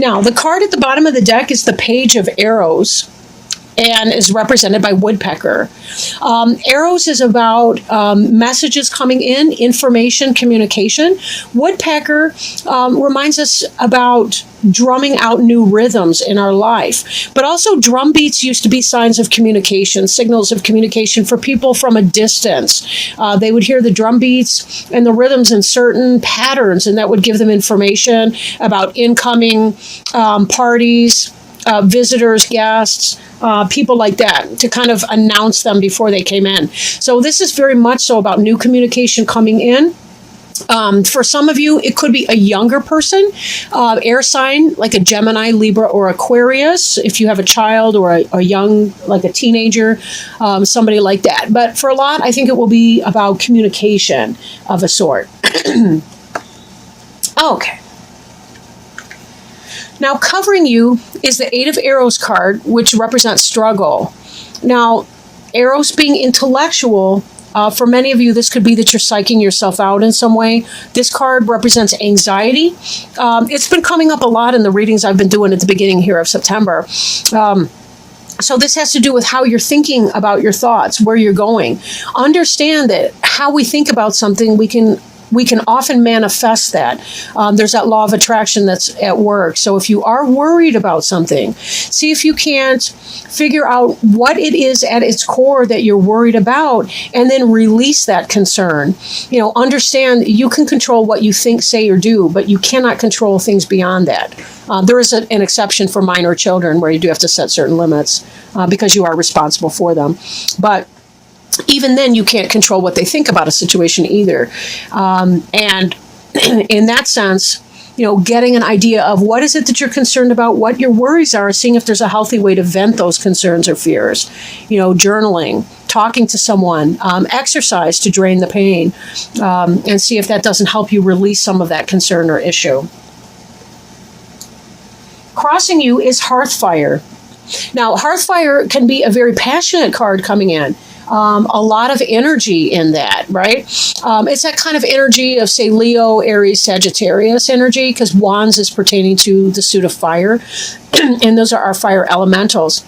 Now, the card at the bottom of the deck is the Page of Arrows, and is represented by woodpecker. Arrows is about messages coming in, information, communication. Woodpecker reminds us about drumming out new rhythms in our life. But also drum beats used to be signs of communication, signals of communication for people from a distance. They would hear the drum beats and the rhythms in certain patterns, and that would give them information about incoming parties, visitors, guests, people like that, to kind of announce them before they came in. So this is very much so about new communication coming in. For some of you, it could be a younger person, air sign, like a Gemini, Libra, or Aquarius. If you have a child or a young, like a teenager, somebody like that. But for a lot, I think it will be about communication of a sort. Okay. Now, covering you is the Eight of Arrows card, which represents struggle. Now, arrows being intellectual, for many of you, this could be that you're psyching yourself out in some way. This card represents anxiety. It's been coming up a lot in the readings I've been doing at the beginning here of September. So this has to do with how you're thinking about your thoughts, where you're going. Understand that how we think about something, we can often manifest that. There's that law of attraction that's at work. So if you are worried about something, see if you can't figure out what it is at its core that you're worried about, and then release that concern. Understand you can control what you think, say, or do, but you cannot control things beyond that. There is an exception for minor children where you do have to set certain limits because you are responsible for them. But even then, you can't control what they think about a situation either. And in that sense, getting an idea of what is it that you're concerned about, what your worries are, seeing if there's a healthy way to vent those concerns or fears. Journaling, talking to someone, exercise to drain the pain, and see if that doesn't help you release some of that concern or issue. Crossing you is Hearthfire. Now, Hearthfire can be a very passionate card coming in. A lot of energy in that, right? It's that kind of energy of, say, Leo, Aries, Sagittarius energy, because Wands is pertaining to the suit of fire, and those are our fire elementals.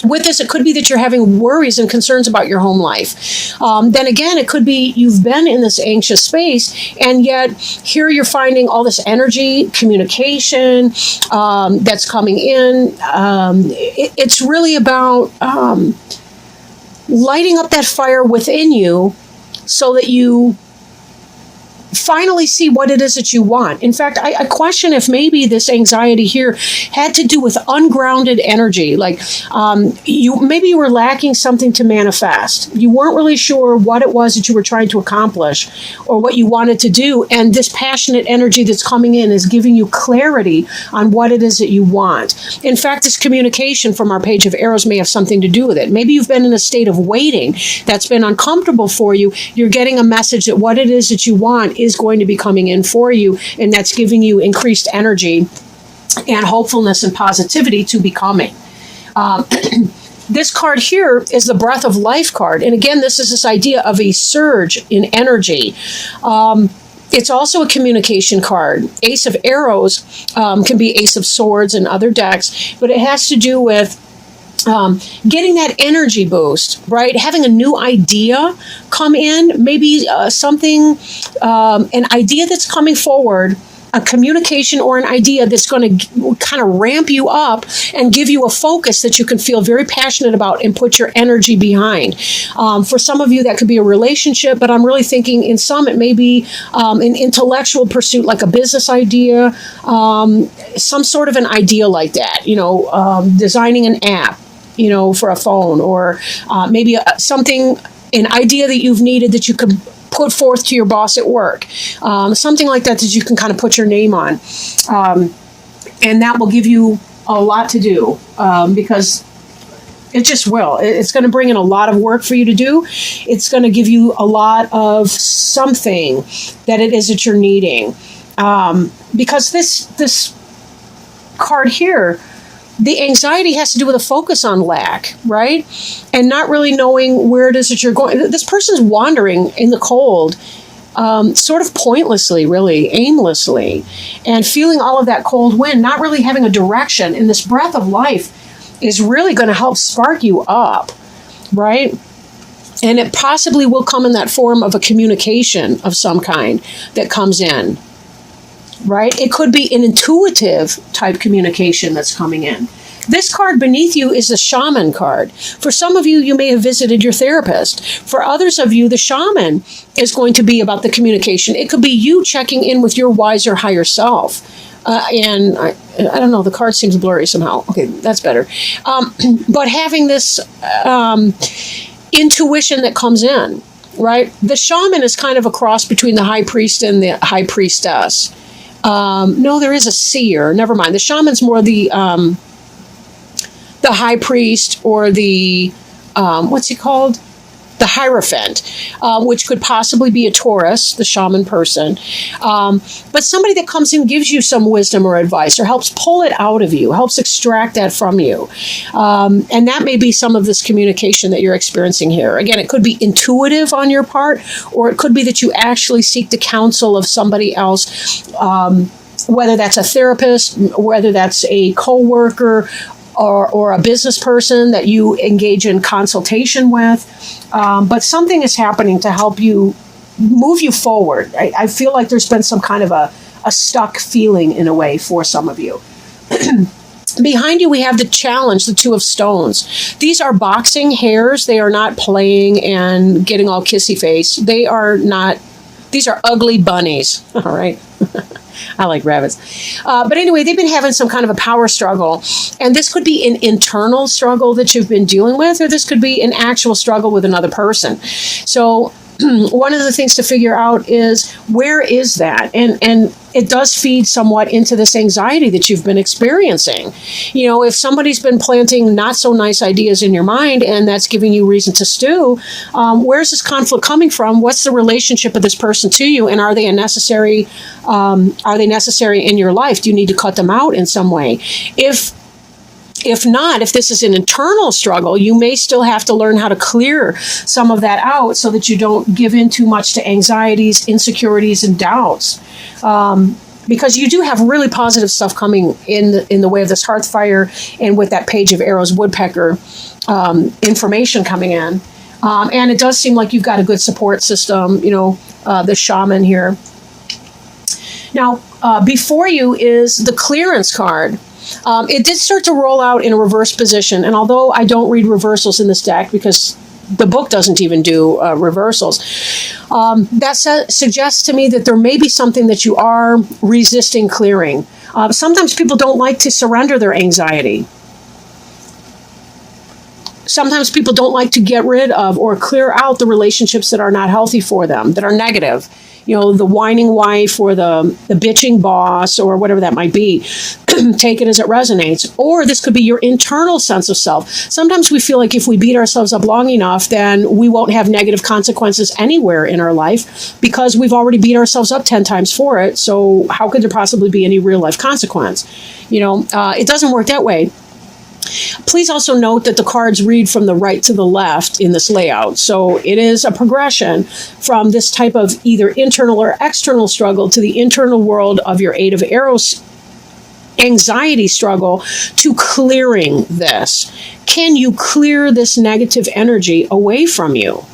With this, it could be that you're having worries and concerns about your home life. Then again, it could be you've been in this anxious space, and yet here you're finding all this energy, communication that's coming in. It's really about lighting up that fire within you so that you finally see what it is that you want. In fact, I question if maybe this anxiety here had to do with ungrounded energy. Like maybe you were lacking something to manifest. You weren't really sure what it was that you were trying to accomplish or what you wanted to do. And this passionate energy that's coming in is giving you clarity on what it is that you want. In fact, this communication from our Page of Arrows may have something to do with it. Maybe you've been in a state of waiting that's been uncomfortable for you. You're getting a message that what it is that you want is going to be coming in for you, and that's giving you increased energy and hopefulness and positivity to becoming. This card here is the Breath of Life card, and again, this is this idea of a surge in energy. It's also a communication card. Ace of Arrows can be Ace of Swords in other decks, but it has to do with getting that energy boost, right? Having a new idea come in, maybe something, an idea that's coming forward, a communication or an idea that's going to kind of ramp you up and give you a focus that you can feel very passionate about and put your energy behind. For some of you, that could be a relationship, but I'm really thinking in some, it may be an intellectual pursuit, like a business idea, some sort of an idea like that, designing an app, for a phone, or maybe an idea that you've needed that you could put forth to your boss at work. Something like that you can kind of put your name on. And that will give you a lot to do because it just will. It's going to bring in a lot of work for you to do. It's going to give you a lot of something that it is that you're needing. Because this card here, the anxiety has to do with a focus on lack, right? And not really knowing where it is that you're going. This person's wandering in the cold, sort of pointlessly, really, aimlessly, and feeling all of that cold wind, not really having a direction. And this breath of life is really going to help spark you up, right? And it possibly will come in that form of a communication of some kind that comes in, right? It could be an intuitive type communication that's coming in. This card beneath you is the shaman card. For some of you, you may have visited your therapist. For others of you, the shaman is going to be about the communication. It could be you checking in with your wiser higher self. And I don't know, the card seems blurry somehow. Okay, that's better. But having this intuition that comes in, right? The shaman is kind of a cross between the high priest and the high priestess. No, there is a seer. Never mind. The shaman's more the high priest, or the, what's he called? The Hierophant, which could possibly be a Taurus, the shaman person. But somebody that comes in, gives you some wisdom or advice, or helps pull it out of you, helps extract that from you. And that may be some of this communication that you're experiencing here. Again, it could be intuitive on your part, or it could be that you actually seek the counsel of somebody else, whether that's a therapist, whether that's a coworker, or a business person that you engage in consultation with. But something is happening to help you move you forward. I feel like there's been some kind of a stuck feeling in a way for some of you. Behind you, we have the challenge, the Two of Stones. These are boxing hares. They are not playing and getting all kissy face. These are ugly bunnies. All right. I like rabbits. But anyway, they've been having some kind of a power struggle. And this could be an internal struggle that you've been dealing with, or this could be an actual struggle with another person. So one of the things to figure out is, where is that? And it does feed somewhat into this anxiety that you've been experiencing. You know, if somebody's been planting not so nice ideas in your mind, and that's giving you reason to stew, where's this conflict coming from? What's the relationship of this person to you? And are they necessary in your life? Do you need to cut them out in some way? If not, if this is an internal struggle, you may still have to learn how to clear some of that out so that you don't give in too much to anxieties, insecurities, and doubts. Because you do have really positive stuff coming in the way of this hearth fire, and with that page of arrows woodpecker information coming in. And it does seem like you've got a good support system, the shaman here. Now, before you is the clearance card. It did start to roll out in a reverse position, and although I don't read reversals in this deck because the book doesn't even do reversals, that suggests to me that there may be something that you are resisting clearing. Sometimes people don't like to surrender their anxiety. Sometimes people don't like to get rid of or clear out the relationships that are not healthy for them, that are negative. The whining wife, or the bitching boss, or whatever that might be. Take it as it resonates. Or this could be your internal sense of self. Sometimes we feel like if we beat ourselves up long enough, then we won't have negative consequences anywhere in our life, because we've already beat ourselves up 10 times for it. So how could there possibly be any real life consequence? It doesn't work that way. Please also note that the cards read from the right to the left in this layout. So it is a progression from this type of either internal or external struggle to the internal world of your Eight of Arrows anxiety struggle, to clearing this. Can you clear this negative energy away from you?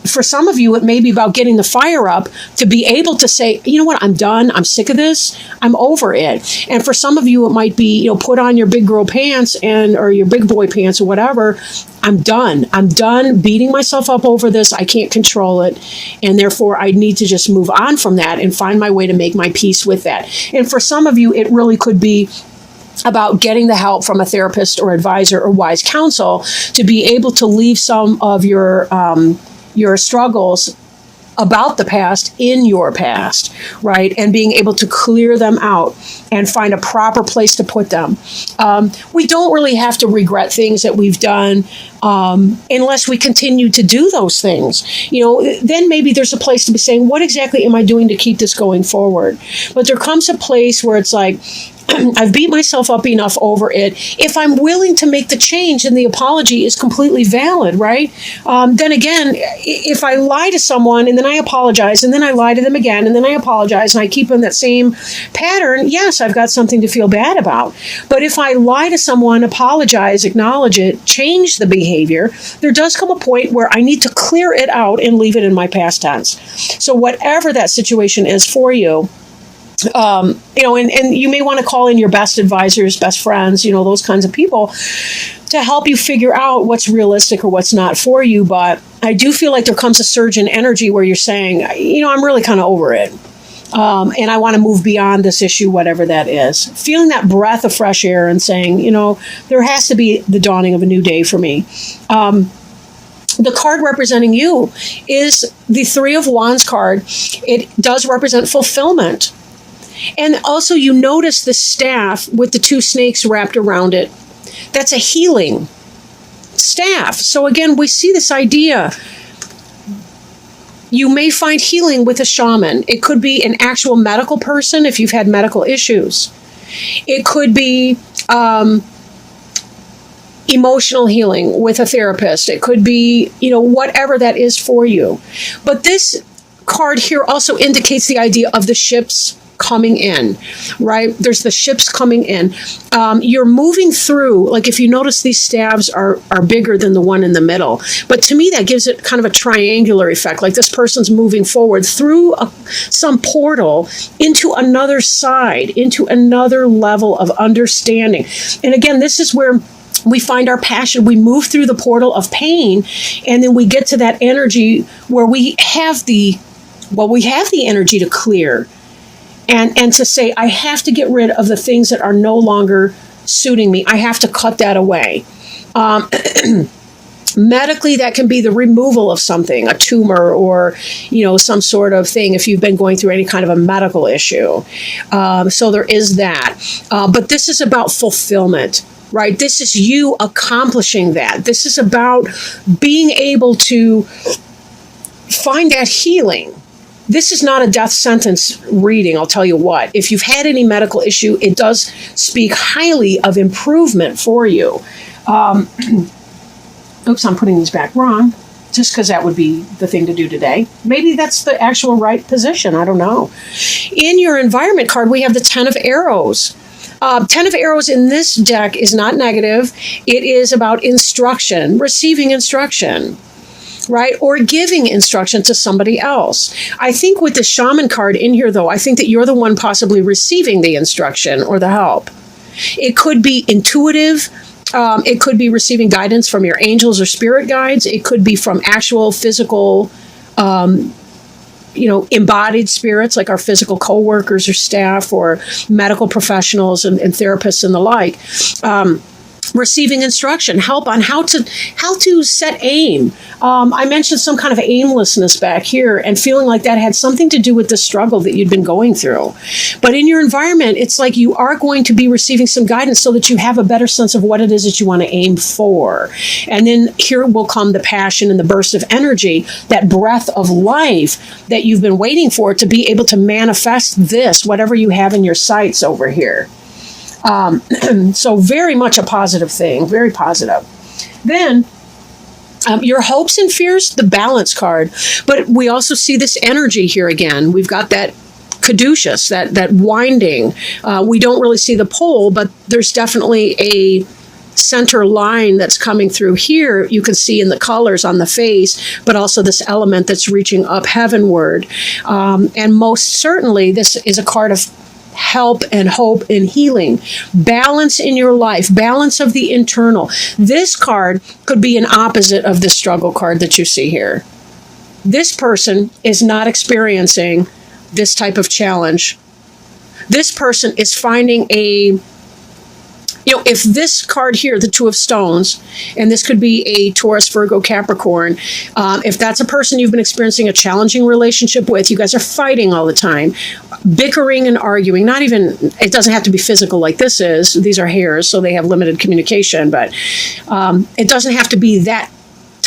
For some of you, it may be about getting the fire up to be able to say, you know what, I'm done. I'm sick of this. I'm over it. And for some of you, it might be, put on your big girl pants or your big boy pants or whatever. I'm done. I'm done beating myself up over this. I can't control it. And therefore, I need to just move on from that and find my way to make my peace with that. And for some of you, it really could be about getting the help from a therapist or advisor or wise counsel to be able to leave some of your struggles about the past in your past, right? And being able to clear them out and find a proper place to put them. We don't really have to regret things that we've done unless we continue to do those things. Then maybe there's a place to be saying, what exactly am I doing to keep this going forward? But there comes a place where it's like, I've beat myself up enough over it. If I'm willing to make the change, and the apology is completely valid, right? Then again, if I lie to someone and then I apologize and then I lie to them again and then I apologize and I keep in that same pattern, yes, I've got something to feel bad about. But if I lie to someone, apologize, acknowledge it, change the behavior, there does come a point where I need to clear it out and leave it in my past tense. So whatever that situation is for you, and you may want to call in your best advisors, best friends, those kinds of people to help you figure out what's realistic or what's not for you. But I do feel like there comes a surge in energy where you're saying, I'm really kind of over it. And I want to move beyond this issue, whatever that is. Feeling that breath of fresh air and saying, there has to be the dawning of a new day for me. The card representing you is the Three of Wands card. It does represent fulfillment. And also you notice the staff with the two snakes wrapped around it. That's a healing staff. So again, we see this idea. You may find healing with a shaman. It could be an actual medical person if you've had medical issues. It could be emotional healing with a therapist. It could be, whatever that is for you. But this card here also indicates the idea of the ships coming in, right? There's the ships coming in. You're moving through, like if you notice these staves are bigger than the one in the middle. But to me, that gives it kind of a triangular effect, like this person's moving forward through some portal into another side, into another level of understanding. And again, this is where we find our passion. We move through the portal of pain, and then we get to that energy where we have the energy to clear. And to say, I have to get rid of the things that are no longer suiting me. I have to cut that away. Medically, that can be the removal of something, a tumor or, some sort of thing if you've been going through any kind of a medical issue. So there is that. But this is about fulfillment, right? This is you accomplishing that. This is about being able to find that healing. This is not a death sentence reading, I'll tell you what. If you've had any medical issue, it does speak highly of improvement for you. Oops, I'm putting these back wrong, just because that would be the thing to do today. Maybe that's the actual right position, I don't know. In your environment card, we have the Ten of Arrows. Ten of Arrows in this deck is not negative. It is about instruction, receiving instruction. Right? Or giving instruction to somebody else. I think with the shaman card in here, though, I think that you're the one possibly receiving the instruction or the help. It could be intuitive. It could be receiving guidance from your angels or spirit guides. It could be from actual physical, embodied spirits like our physical co-workers or staff or medical professionals and therapists and the like. Receiving instruction, help on how to set aim. I mentioned some kind of aimlessness back here and feeling like that had something to do with the struggle that you'd been going through. But in your environment, it's like you are going to be receiving some guidance so that you have a better sense of what it is that you want to aim for. And then here will come the passion and the burst of energy, that breath of life that you've been waiting for to be able to manifest this, whatever you have in your sights over here. So very much a positive thing, very positive. Then your hopes and fears, the balance card. But we also see this energy here again. We've got that caduceus, that winding. We don't really see the pole, but there's definitely a center line that's coming through here. You can see in the colors on the face, but also this element that's reaching up heavenward. And most certainly, this is a card of help and hope and healing, balance in your life, balance of the internal. This card could be an opposite of the struggle card that you see here. This person is not experiencing this type of challenge. This person is finding if this card here, the Two of Stones, and this could be a Taurus, Virgo, Capricorn, if that's a person you've been experiencing a challenging relationship with, you guys are fighting all the time, bickering and arguing, it doesn't have to be physical like this is. These are hairs, so they have limited communication, but it doesn't have to be that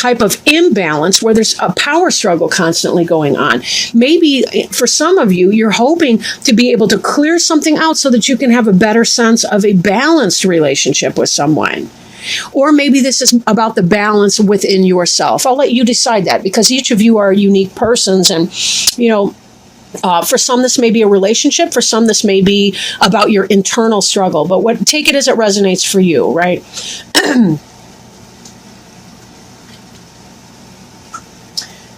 type of imbalance where there's a power struggle constantly going on. Maybe for some of you, you're hoping to be able to clear something out so that you can have a better sense of a balanced relationship with someone. Or maybe this is about the balance within yourself. I'll let you decide that, because each of you are unique persons. And, for some, this may be a relationship. For some, this may be about your internal struggle. But take it as it resonates for you, right?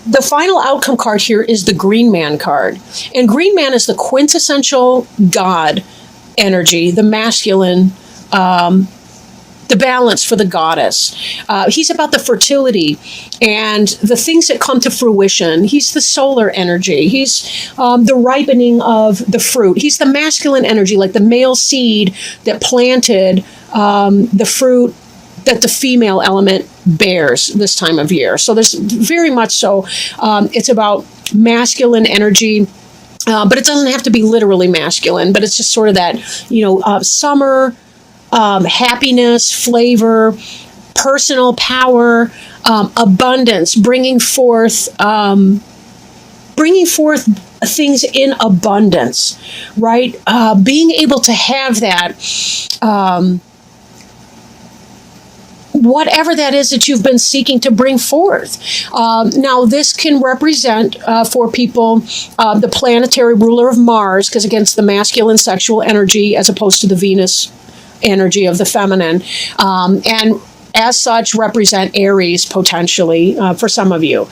The final outcome card here is the Green Man card. And Green Man is the quintessential God energy, the masculine, the balance for the goddess. He's about the fertility and the things that come to fruition. He's the solar energy. He's the ripening of the fruit. He's the masculine energy, like the male seed that planted the fruit that the female element bears this time of year. So there's very much so, it's about masculine energy. But it doesn't have to be literally masculine, but it's just sort of that, summer, happiness, flavor, personal power, abundance, bringing forth things in abundance, right? Being able to have that, whatever that is that you've been seeking to bring forth. Now, this can represent for people the planetary ruler of Mars, because against the masculine sexual energy as opposed to the Venus energy of the feminine, and as such represent Aries potentially for some of you.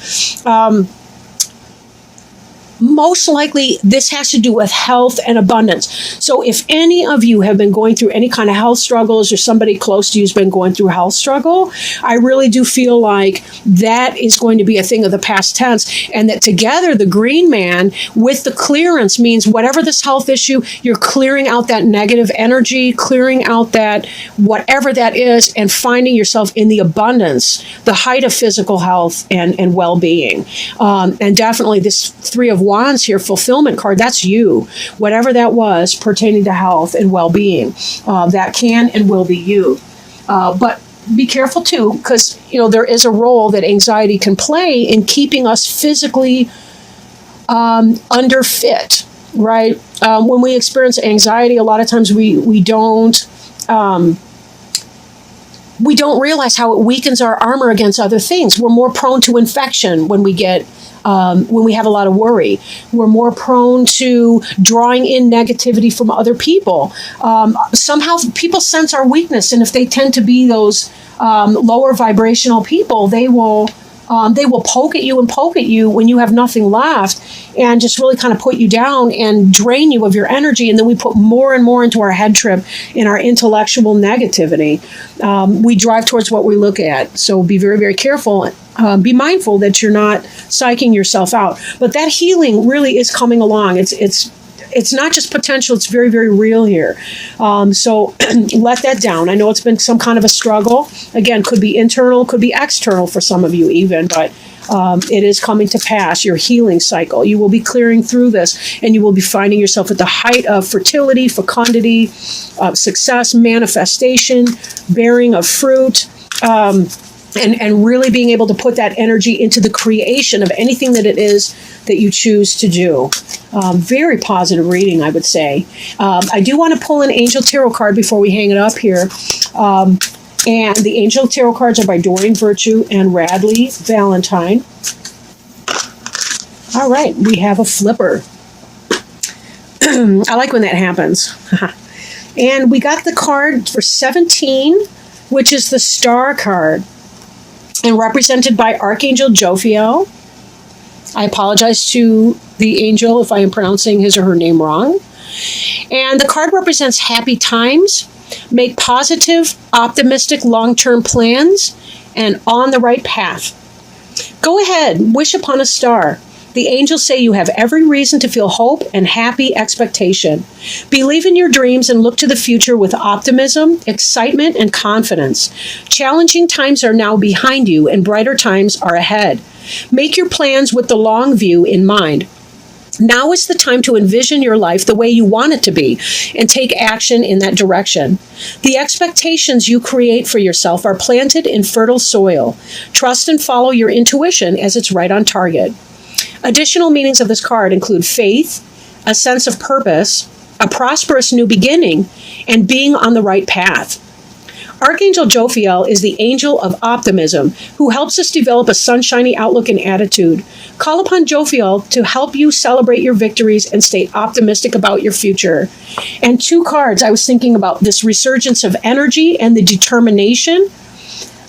Most likely, this has to do with health and abundance. So if any of you have been going through any kind of health struggles, or somebody close to you has been going through a health struggle, I really do feel like that is going to be a thing of the past tense, and that together the Green Man with the clearance means whatever this health issue, you're clearing out that negative energy, clearing out that whatever that is, and finding yourself in the abundance, the height of physical health and well-being. And definitely this Three of Wands here, fulfillment card, that's you. Whatever that was pertaining to health and well-being, that can and will be you. But be careful too, because there is a role that anxiety can play in keeping us physically underfit, right? When we experience anxiety, a lot of times we don't realize how it weakens our armor against other things. We're more prone to infection when we have a lot of worry. We're more prone to drawing in negativity from other people. Somehow people sense our weakness, and if they tend to be those lower vibrational people, they will poke at you when you have nothing left, and just really kind of put you down and drain you of your energy. And then we put more and more into our head trip in our intellectual negativity. We drive towards what we look at. So be very, very careful. Be mindful that you're not psyching yourself out. But that healing really is coming along. It's not just potential, it's very, very real here. So let that down. I know it's been some kind of a struggle. Again, could be internal, could be external for some of you even, but it is coming to pass, your healing cycle. You will be clearing through this, and you will be finding yourself at the height of fertility, fecundity, success, manifestation, bearing of fruit, and really being able to put that energy into the creation of anything that it is that you choose to do. Very positive reading, I would say. I do want to pull an Angel Tarot card before we hang it up here. And the Angel Tarot cards are by Doreen Virtue and Radley Valentine. All right, we have a flipper. I like when that happens. And we got the card for 17, which is the Star card, and represented by Archangel Jophiel. I apologize to the angel if I am pronouncing his or her name wrong. And the card represents happy times, make positive, optimistic, long-term plans, and on the right path. Go ahead, wish upon a star. The angels say you have every reason to feel hope and happy expectation. Believe in your dreams and look to the future with optimism, excitement, and confidence. Challenging times are now behind you and brighter times are ahead. Make your plans with the long view in mind. Now is the time to envision your life the way you want it to be and take action in that direction. The expectations you create for yourself are planted in fertile soil. Trust and follow your intuition as it's right on target. Additional meanings of this card include faith, a sense of purpose, a prosperous new beginning, and being on the right path. Archangel Jophiel is the angel of optimism who helps us develop a sunshiny outlook and attitude. Call upon Jophiel to help you celebrate your victories and stay optimistic about your future. And 2 cards, I was thinking about this resurgence of energy and the determination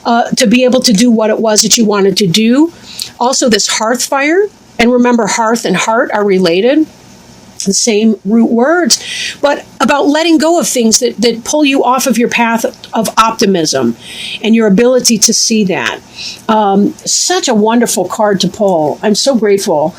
to be able to do what it was that you wanted to do. Also, this hearth fire. And remember, hearth and heart are related. The same root words, but about letting go of things that pull you off of your path of optimism and your ability to see that. Such a wonderful card to pull. I'm so grateful.